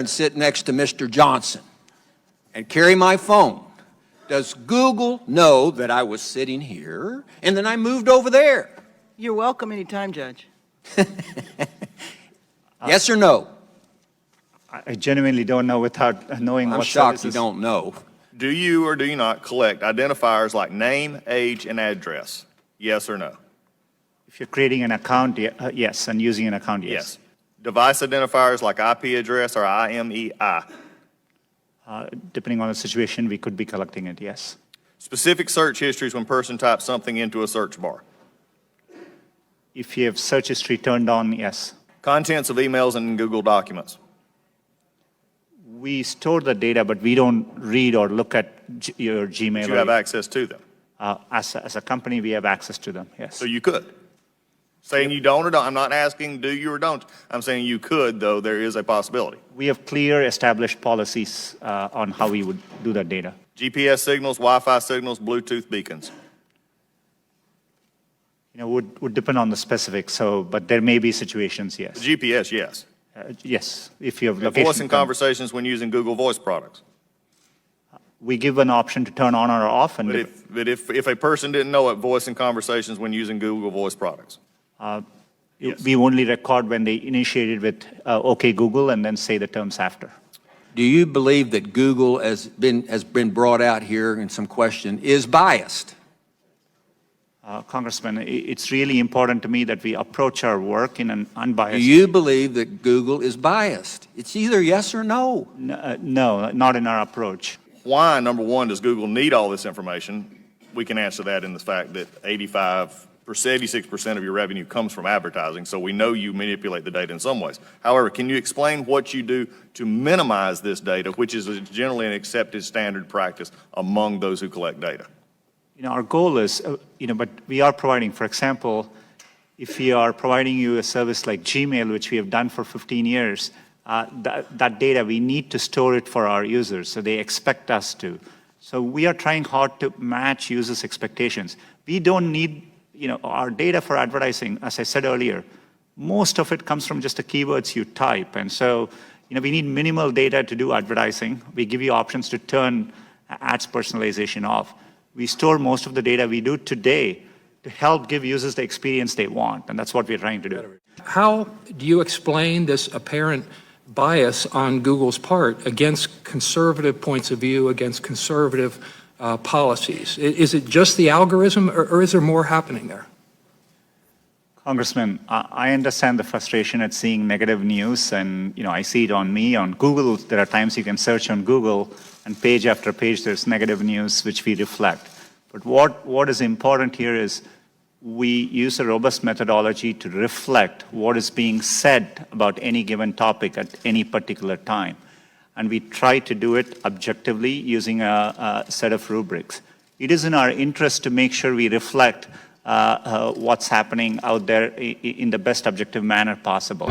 and sit next to Mr. Johnson and carry my phone, does Google know that I was sitting here and then I moved over there? You're welcome anytime, Judge. Yes or no? I genuinely don't know without knowing I'm what shocked you services. don't know. Do you or do you not collect identifiers like name, age, and address? Yes or no? If you're creating an account, yes, and using an account, yes. Yes. Device identifiers like IP address or IMEI? Depending on the situation, we could be collecting it, yes. Specific search histories when person types something into a search bar? If you have search history turned on, yes. Contents of emails and Google Documents? We store the data, but we don't read or look at your Gmail. But you have access to them? As a company, we have access to them, yes. So you could? Saying you don't or don't, I'm not asking do you or don't. I'm saying you could, though there is a possibility. We have clear established policies on how we would do that data. GPS signals, Wi-Fi signals, Bluetooth beacons? Would depend on the specifics, but there may be situations, yes. GPS, yes. Yes, if you have And location. voice and conversations when using Google Voice products? We give an option to turn on or off. And But if a person didn't know it, voice and conversations when using Google Voice products? Yes. We only record when they initiated with OK Google and then say the terms after. Do you believe that Google has been brought out here in some question is biased? Congressman, it's really important to me that we approach our work in an unbiased. Do you believe that Google is biased? It's either yes or no. No, not in our approach. Why, number one, does Google need all this information? We can answer that in the fact that 86% of your revenue comes from advertising, so we know you manipulate the data in some ways. However, can you explain what you do to minimize this data, which is generally an accepted standard practice among those who collect data? Our goal is, but we are providing, for example, if we are providing you a service like Gmail, which we have done for 15 years, that data, we need to store it for our users, so they expect us to. So we are trying hard to match users' expectations. We don't need, our data for advertising, as I said earlier, most of it comes from just the keywords you type. And so, we need minimal data to do advertising. We give you options to turn ads personalization off. We store most of the data we do today to help give users the experience they want, and that's what we're trying to do. How do you explain this apparent bias on Google's part against conservative points of view, against conservative policies? Is it just the algorithm, or is there more happening there? Congressman, I understand the frustration at seeing negative news, and I see it on me. On Google, there are times you can search on Google, and page after page there's negative news, which we reflect. But what is important here is we use a robust methodology to reflect what is being said about any given topic at any particular time. And we try to do it objectively using a set of rubrics. It is in our interest to make sure we reflect what's happening out there in the best objective manner possible.